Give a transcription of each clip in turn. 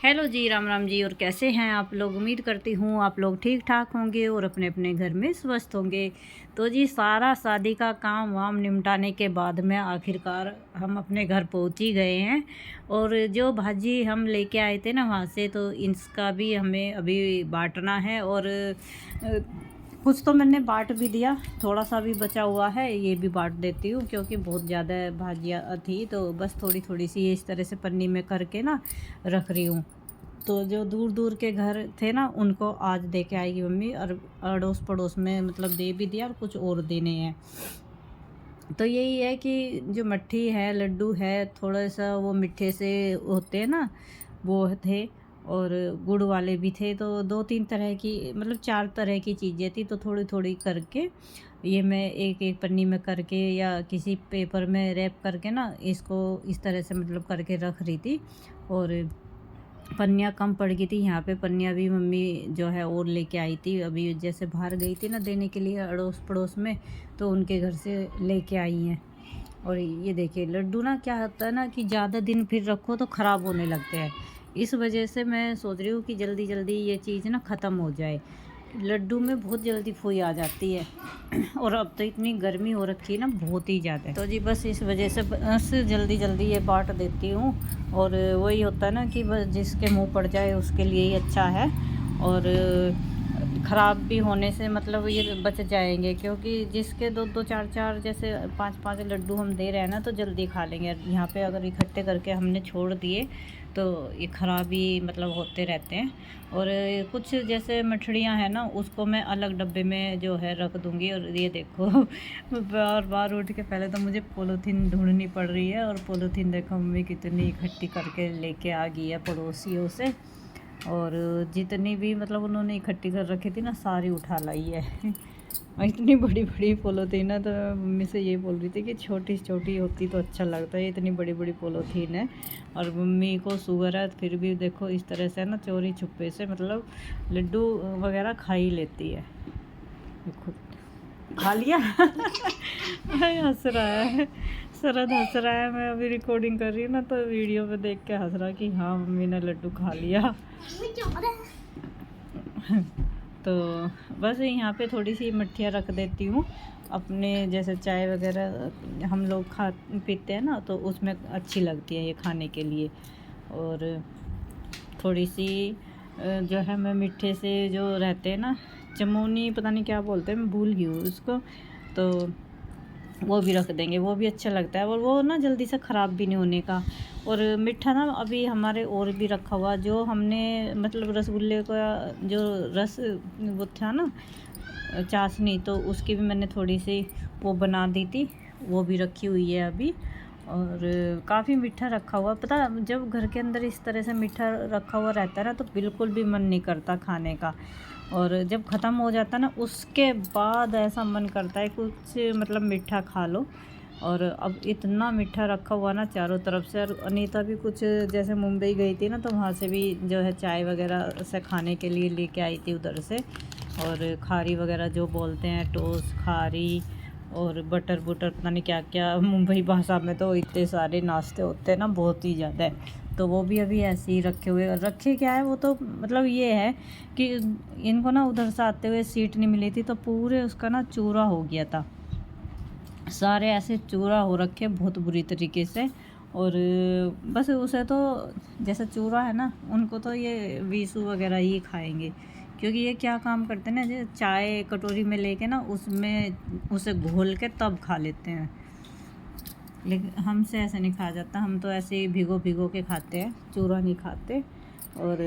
Hello जी, राम राम जी। और कैसे हैं आप लोग? उम्मीद करती हूँ आप लोग ठीक ठाक होंगे और अपने अपने घर में स्वस्थ होंगे। तो जी सारा शादी का काम वाम निपटाने के बाद में आखिरकार हम अपने घर पहुँच ही गए हैं। और जो भाजी हम लेके आए थे ना वहाँ से, तो इसका भी हमें अभी बांटना है। और कुछ तो मैंने बांट भी दिया, थोड़ा सा भी बचा हुआ है, ये भी बांट देती हूँ क्योंकि बहुत ज़्यादा भाजियाँ थी। तो बस थोड़ी थोड़ी सी इस तरह से पन्नी में करके ना रख रही हूँ। तो जो दूर दूर के घर थे ना, उनको आज दे के आएगी मम्मी। और अड़ोस पड़ोस में मतलब दे भी दिया और कुछ और देने हैं। तो यही है कि जो मट्ठी है, लड्डू है, थोड़ा सा वो मीठे से होते हैं ना, वो थे। और गुड़ वाले भी थे। तो दो तीन तरह की, मतलब चार तरह की चीज़ें थी। तो थोड़ी थोड़ी करके ये मैं एक एक पन्नी में करके या किसी पेपर में रैप करके ना, इसको इस तरह से मतलब करके रख रही थी। और पन्नियाँ कम पड़ गई थी यहाँ पे। पन्नियाँ भी मम्मी जो है और लेके आई थी। अभी जैसे बाहर गई थी ना देने के लिए अड़ोस पड़ोस में, तो उनके घर से लेके आई हैं। और ये देखिए लड्डू ना, क्या होता है ना कि ज़्यादा दिन फिर रखो तो ख़राब होने लगते हैं। इस वजह से मैं सोच रही हूँ कि जल्दी जल्दी ये चीज़ ना ख़त्म हो जाए। लड्डू में बहुत जल्दी फुई आ जाती है। और अब तो इतनी गर्मी हो रखी है ना, बहुत ही ज़्यादा। तो जी बस इस वजह से बस जल्दी जल्दी ये बांट देती हूँ। और वही होता है ना कि बस जिसके मुंह पड़ जाए उसके लिए ही अच्छा है। और ख़राब भी होने से मतलब ये बच जाएंगे, क्योंकि जिसके दो दो चार चार जैसे पांच पांच लड्डू हम दे रहे हैं ना, तो जल्दी खा लेंगे। यहाँ पे अगर इकट्ठे करके हमने छोड़ दिए तो ये ख़राबी मतलब होते रहते हैं। और कुछ जैसे मठड़ियाँ हैं ना, उसको मैं अलग डब्बे में जो है रख दूँगी। और ये देखो बार बार उठ के पहले तो मुझे पॉलीथीन ढूंढनी पड़ रही है। और पॉलीथीन देखो मम्मी कितनी इकट्ठी करके लेके आ गई है पड़ोसियों से। और जितनी भी मतलब उन्होंने इकट्ठी कर रखी थी ना, सारी उठा लाई है। और इतनी बड़ी बड़ी पॉलीथीन है, तो मम्मी से ये बोल रही थी कि छोटी छोटी होती तो अच्छा लगता है, इतनी बड़ी बड़ी पॉलीथीन है। और मम्मी को शुगर है, फिर भी देखो इस तरह से ना चोरी छुपे से मतलब लड्डू वगैरह खा ही लेती है। देखो खा लिया। हंस रहा है, शरद हंस रहा है। मैं अभी रिकॉर्डिंग कर रही हूँ ना, तो वीडियो पे देख के हंस रहा कि हाँ मम्मी ने लड्डू खा लिया। तो बस यहाँ पे थोड़ी सी मट्ठियाँ रख देती हूँ अपने, जैसे चाय वगैरह हम लोग खा पीते हैं ना, तो उसमें अच्छी लगती है ये खाने के लिए। और थोड़ी सी जो है मैं मीठे से जो रहते हैं ना, चमोनी पता नहीं क्या बोलते हैं, मैं भूल गई हूँ उसको। तो वो भी रख देंगे, वो भी अच्छा लगता है। और वो ना जल्दी से ख़राब भी नहीं होने का। और मीठा ना अभी हमारे और भी रखा हुआ, जो हमने मतलब रसगुल्ले का जो रस वो था ना, चाशनी, तो उसकी भी मैंने थोड़ी सी वो बना दी थी, वो भी रखी हुई है अभी। और काफ़ी मीठा रखा हुआ। पता जब घर के अंदर इस तरह से मीठा रखा हुआ रहता है ना, तो बिल्कुल भी मन नहीं करता खाने का। और जब ख़त्म हो जाता है ना, उसके बाद ऐसा मन करता है कुछ मतलब मीठा खा लो। और अब इतना मीठा रखा हुआ ना चारों तरफ से। और अनीता भी कुछ जैसे मुंबई गई थी ना, तो वहाँ से भी जो है चाय वगैरह से खाने के लिए लेके आई थी उधर से। और खारी वगैरह जो बोलते हैं, टोस्ट खारी और बटर बुटर, पता नहीं क्या क्या मुंबई भाषा में तो इतने सारे नाश्ते होते हैं ना, बहुत ही ज़्यादा। तो वो भी अभी ऐसे ही रखे हुए रखे। क्या है वो, तो मतलब ये है कि इनको ना उधर से आते हुए सीट नहीं मिली थी, तो पूरे उसका ना चूरा हो गया था। सारे ऐसे चूरा हो रखे बहुत बुरी तरीके से। और बस उसे तो जैसे चूरा है ना, उनको तो ये वीसू वगैरह ही खाएंगे। क्योंकि ये क्या काम करते हैं ना, जैसे चाय कटोरी में लेके ना उसमें उसे घोल के तब खा लेते हैं। लेकिन हमसे ऐसे नहीं खाया जाता, हम तो ऐसे ही भिगो भिगो के खाते हैं, चूरा नहीं खाते। और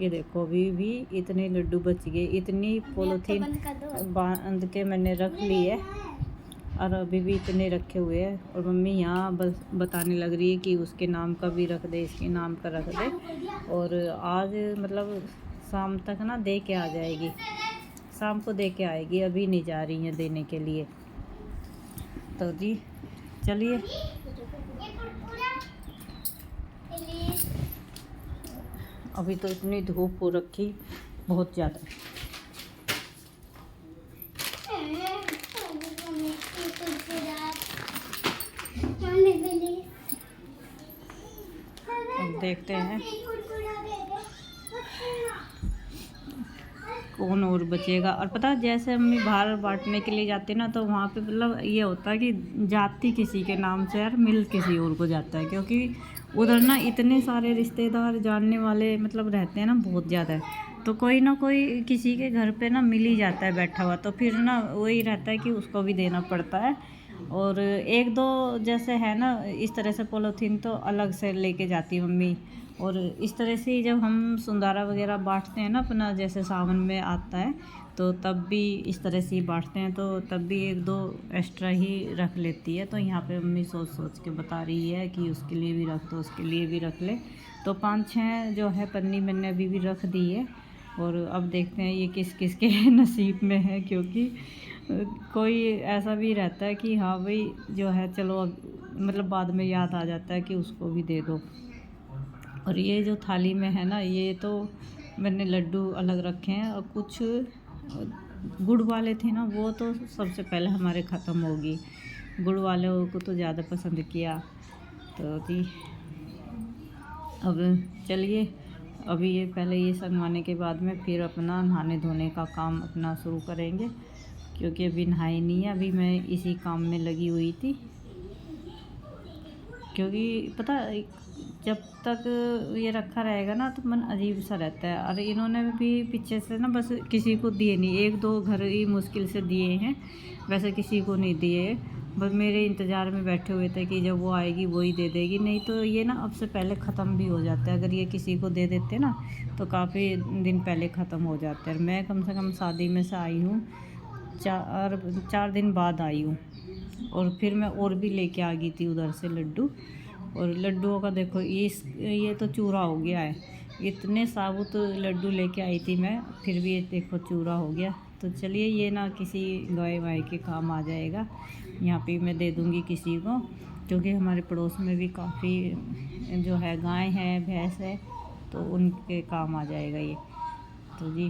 ये देखो अभी भी इतने लड्डू बच गए, इतनी पॉलीथीन बांध के मैंने रख ली है। और अभी भी इतने रखे हुए हैं। और मम्मी यहाँ बस बताने लग रही है कि उसके नाम का भी रख दे, इसके नाम का रख दे। और आज मतलब शाम तक ना दे के आ जाएगी, शाम को दे के आएगी, अभी नहीं जा रही है देने के लिए। तो जी चलिए, अभी तो इतनी धूप हो रखी बहुत ज़्यादा। अब देखते हैं कौन और बचेगा। और पता है, जैसे मम्मी बाहर बांटने के लिए जाती है ना, तो वहाँ पे मतलब ये होता है कि जाती किसी के नाम से यार, मिल किसी और को जाता है, क्योंकि उधर ना इतने सारे रिश्तेदार जानने वाले मतलब रहते हैं ना, बहुत ज़्यादा। तो कोई ना कोई किसी के घर पे ना मिल ही जाता है बैठा हुआ, तो फिर ना वही रहता है कि उसको भी देना पड़ता है। और एक दो जैसे है ना, इस तरह से पॉलीथीन तो अलग से लेके जाती मम्मी। और इस तरह से ही जब हम संधारा वगैरह बांटते हैं ना अपना, जैसे सावन में आता है, तो तब भी इस तरह से ही बांटते हैं, तो तब भी एक दो एक्स्ट्रा ही रख लेती है। तो यहाँ पे मम्मी सोच सोच के बता रही है कि उसके लिए भी रख दो, उसके लिए भी रख ले। तो 5-6 जो है पन्नी मैंने अभी भी रख दी है। और अब देखते हैं ये किस किस के नसीब में है, क्योंकि कोई ऐसा भी रहता है कि हाँ भाई जो है चलो, अब मतलब बाद में याद आ जाता है कि उसको भी दे दो। और ये जो थाली में है ना, ये तो मैंने लड्डू अलग रखे हैं, और कुछ गुड़ वाले थे ना, वो तो सबसे पहले हमारे ख़त्म होगी। गुड़ वाले को तो ज़्यादा पसंद किया। तो जी अब चलिए, अभी ये पहले ये संगवाने के बाद में फिर अपना नहाने धोने का काम अपना शुरू करेंगे, क्योंकि अभी नहाई नहीं है। अभी मैं इसी काम में लगी हुई थी, क्योंकि पता जब तक ये रखा रहेगा ना तो मन अजीब सा रहता है। और इन्होंने भी पीछे से ना बस किसी को दिए नहीं, 1-2 घर ही मुश्किल से दिए हैं, वैसे किसी को नहीं दिए। बस मेरे इंतज़ार में बैठे हुए थे कि जब वो आएगी वो ही दे देगी, नहीं तो ये ना अब से पहले ख़त्म भी हो जाता है। अगर ये किसी को दे देते ना तो काफ़ी दिन पहले ख़त्म हो जाते हैं। मैं कम से कम शादी में से आई हूँ 4 दिन बाद आई हूँ, और फिर मैं और भी लेके आ गई थी उधर से लड्डू। और लड्डुओं का देखो ये तो चूरा हो गया है। इतने साबुत लड्डू लेके आई थी मैं, फिर भी ये देखो चूरा हो गया। तो चलिए, ये ना किसी गाय वाय के काम आ जाएगा। यहाँ पे मैं दे दूँगी किसी को, क्योंकि हमारे पड़ोस में भी काफ़ी जो है गाय है, भैंस है, तो उनके काम आ जाएगा ये। तो जी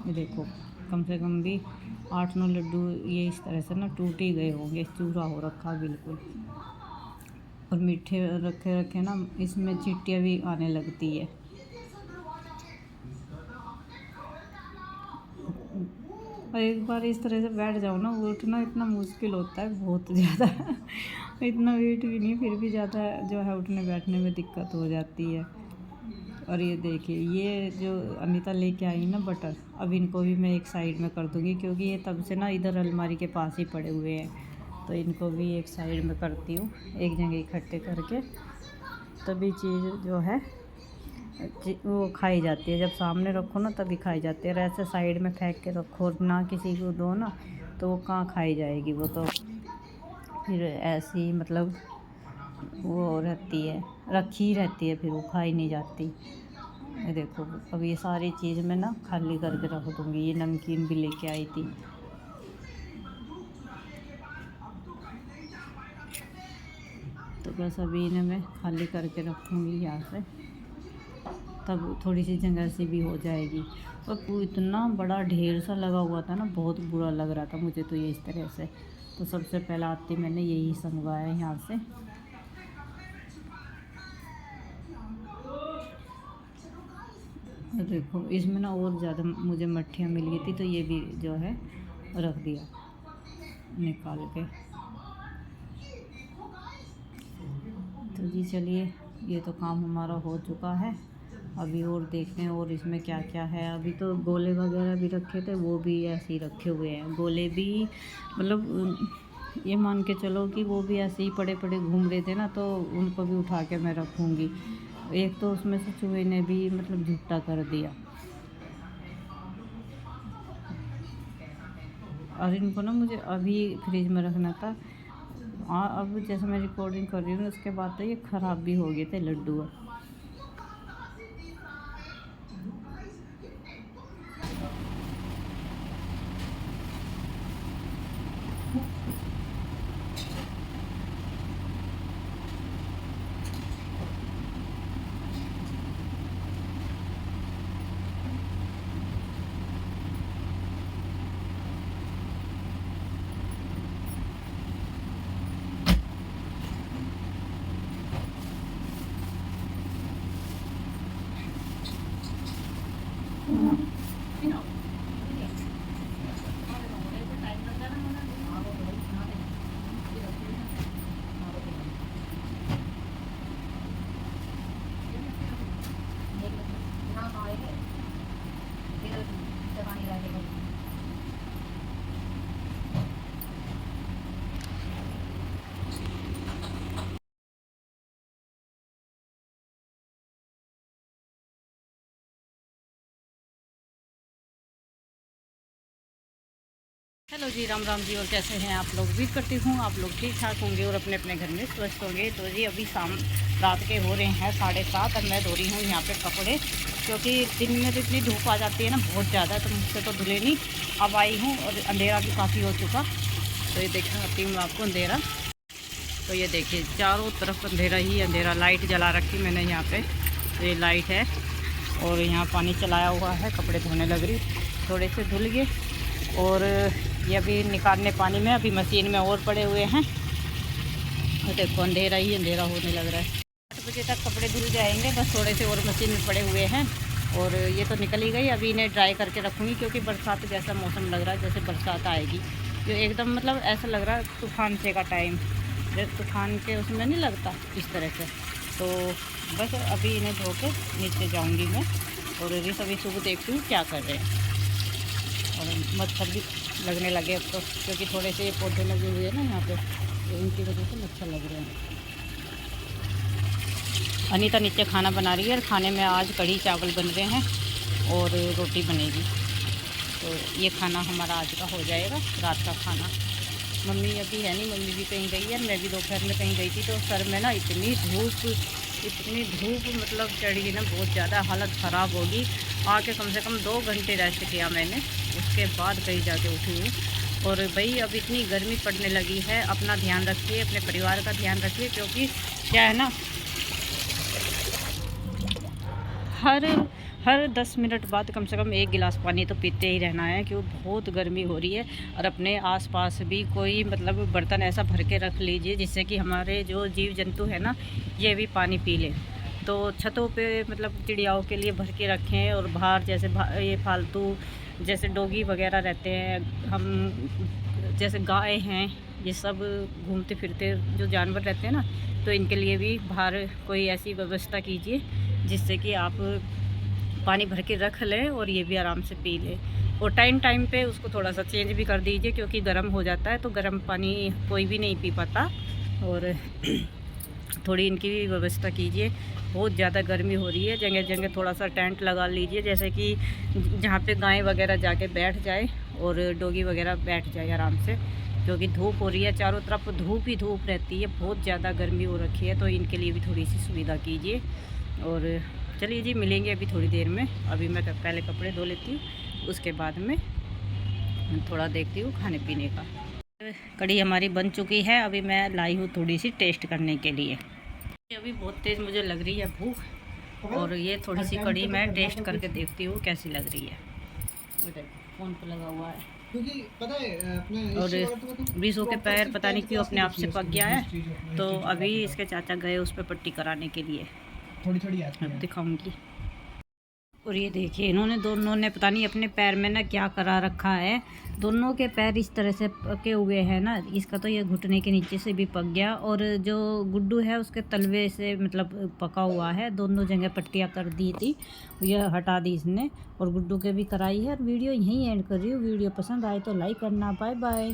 ये देखो, कम से कम भी 8-9 लड्डू ये इस तरह से ना टूट ही गए होंगे, चूरा हो रखा बिल्कुल। और मीठे रखे रखे ना इसमें चींटियाँ भी आने लगती है। और एक बार इस तरह से बैठ जाओ ना, उठना इतना मुश्किल होता है, बहुत ज़्यादा। इतना वेट भी नहीं, फिर भी ज़्यादा जो है उठने बैठने में दिक्कत हो जाती है। और ये देखिए, ये जो अनीता लेके आई ना बटर, अब इनको भी मैं एक साइड में कर दूँगी, क्योंकि ये तब से ना इधर अलमारी के पास ही पड़े हुए हैं। तो इनको भी एक साइड में करती हूँ, एक जगह इकट्ठे करके, तभी चीज़ जो है वो खाई जाती है। जब सामने रखो ना तभी खाई जाती है, और ऐसे साइड में फेंक के रखो और ना किसी को दो ना, तो वो कहाँ खाई जाएगी। वो तो फिर ऐसी मतलब वो रहती है, रखी रहती है, फिर वो खाई नहीं जाती। ये देखो, अब ये सारी चीज़ मैं ना खाली करके रख दूँगी। ये नमकीन भी लेके आई थी, तो बस अभी इन्हें मैं खाली करके रखूँगी यहाँ से, तब थोड़ी सी जगह से भी हो जाएगी। और वो इतना बड़ा ढेर सा लगा हुआ था ना, बहुत बुरा लग रहा था मुझे तो ये इस तरह से। तो सबसे पहला आती मैंने यही संगवाया यहाँ से। देखो, इसमें ना और ज़्यादा मुझे मट्ठियाँ मिल गई थी, तो ये भी जो है रख दिया निकाल के। तो जी चलिए, ये तो काम हमारा हो चुका है। अभी और देखते हैं और इसमें क्या क्या है। अभी तो गोले वगैरह भी रखे थे, वो भी ऐसे ही रखे हुए हैं। गोले भी मतलब ये मान के चलो कि वो भी ऐसे ही पड़े पड़े घूम रहे थे ना, तो उनको भी उठा के मैं रखूँगी। एक तो उसमें से चूहे ने भी मतलब झुट्टा कर दिया, और इनको ना मुझे अभी फ्रिज में रखना था। अब जैसे मैं रिकॉर्डिंग कर रही हूँ उसके बाद तो ये ख़राब भी हो गए थे लड्डू। हेलो जी, राम राम जी। और कैसे हैं आप लोग? उम्मीद करती हूँ आप लोग ठीक ठाक होंगे और अपने अपने घर में स्वस्थ होंगे। तो जी अभी शाम रात के हो रहे हैं 7:30 और मैं धो रही हूँ यहाँ पे कपड़े, क्योंकि दिन में तो इतनी धूप आ जाती है ना बहुत ज़्यादा, तो मुझसे तो धुले नहीं। अब आई हूँ और अंधेरा भी काफ़ी हो चुका। तो ये दिखाती हूँ आपको अंधेरा। तो ये देखिए चारों तरफ अंधेरा ही अंधेरा। लाइट जला रखी मैंने यहाँ पे, तो ये लाइट है और यहाँ पानी चलाया हुआ है। कपड़े धोने लग रही, थोड़े से धुल गए और ये अभी निकालने पानी में, अभी मशीन में और पड़े हुए हैं। और देखो अंधेरा ही अंधेरा होने लग रहा है। 8 बजे तक कपड़े धुल जाएंगे, बस थोड़े से और मशीन में पड़े हुए हैं। और ये तो निकल ही गई, अभी इन्हें ड्राई करके रखूँगी, क्योंकि बरसात जैसा मौसम लग रहा है, जैसे बरसात आएगी। जो एकदम मतलब ऐसा लग रहा है तूफान से का टाइम, जैसे तूफान के उसमें नहीं लगता इस तरह से। तो बस अभी इन्हें धो के नीचे जाऊँगी मैं। और ये सभी सुबह देखती हूँ क्या कर रहे हैं। और मच्छर भी लगने लगे अब तो, क्योंकि थोड़े से ये पौधे लगे हुए हैं ना यहाँ पे, तो इनकी वजह से मच्छर लग रहे हैं। अनीता नीचे खाना बना रही है और खाने में आज कढ़ी चावल बन रहे हैं और रोटी बनेगी। तो ये खाना हमारा आज का हो जाएगा, रात का खाना। मम्मी अभी है नहीं, मम्मी भी कहीं गई है, मैं भी दोपहर में कहीं गई थी। तो सर में ना इतनी धूप मतलब चढ़ी ना, बहुत ज़्यादा हालत ख़राब होगी। आके कम से कम 2 घंटे रेस्ट किया मैंने, उसके बाद कहीं जाके उठी हूँ। और भाई अब इतनी गर्मी पड़ने लगी है, अपना ध्यान रखिए, अपने परिवार का ध्यान रखिए, क्योंकि क्या है ना, हर 10 मिनट बाद कम से कम 1 गिलास पानी तो पीते ही रहना है, क्योंकि बहुत गर्मी हो रही है। और अपने आसपास भी कोई मतलब बर्तन ऐसा भर के रख लीजिए, जिससे कि हमारे जो जीव जंतु है ना, ये भी पानी पी लें। तो छतों पे मतलब चिड़ियाओं के लिए भर के रखें। और बाहर जैसे ये फालतू जैसे डॉगी वगैरह रहते हैं, हम जैसे गाय हैं, ये सब घूमते फिरते जो जानवर रहते हैं ना, तो इनके लिए भी बाहर कोई ऐसी व्यवस्था कीजिए जिससे कि आप पानी भर के रख लें और ये भी आराम से पी लें। और टाइम टाइम पे उसको थोड़ा सा चेंज भी कर दीजिए, क्योंकि गर्म हो जाता है, तो गर्म पानी कोई भी नहीं पी पाता। और थोड़ी इनकी भी व्यवस्था कीजिए, बहुत ज़्यादा गर्मी हो रही है। जगह जगह थोड़ा सा टेंट लगा लीजिए, जैसे कि जहाँ पे गाय वगैरह जाके बैठ जाए और डॉगी वगैरह बैठ जाए आराम से, क्योंकि धूप हो रही है, चारों तरफ धूप ही धूप रहती है, बहुत ज़्यादा गर्मी हो रखी है। तो इनके लिए भी थोड़ी सी सुविधा कीजिए। और चलिए जी, मिलेंगे अभी थोड़ी देर में। अभी मैं पहले कपड़े धो लेती हूँ, उसके बाद में थोड़ा देखती हूँ खाने पीने का। कढ़ी हमारी बन चुकी है, अभी मैं लाई हूँ थोड़ी सी टेस्ट करने के लिए। अभी बहुत तेज़ मुझे लग रही है भूख, और ये थोड़ी सी कढ़ी मैं टेस्ट करके देखती हूँ कैसी लग रही है। फ़ोन पर लगा हुआ है, क्योंकि पता है अपने। और बीसों के पैर पता नहीं क्यों अपने आप से पक गया है, तो अभी इसके चाचा गए उस पर पट्टी कराने के लिए। थोड़ी अब दिखाऊंगी। और ये देखिए इन्होंने दोनों ने पता नहीं अपने पैर में ना क्या करा रखा है। दोनों के पैर इस तरह से पके हुए हैं ना, इसका तो ये घुटने के नीचे से भी पक गया, और जो गुड्डू है उसके तलवे से मतलब पका हुआ है। दोनों जगह पट्टियाँ कर दी थी, ये हटा दी इसने, और गुड्डू के भी कराई है। और वीडियो यहीं एंड कर रही हूँ। वीडियो पसंद आए तो लाइक करना। Bye bye.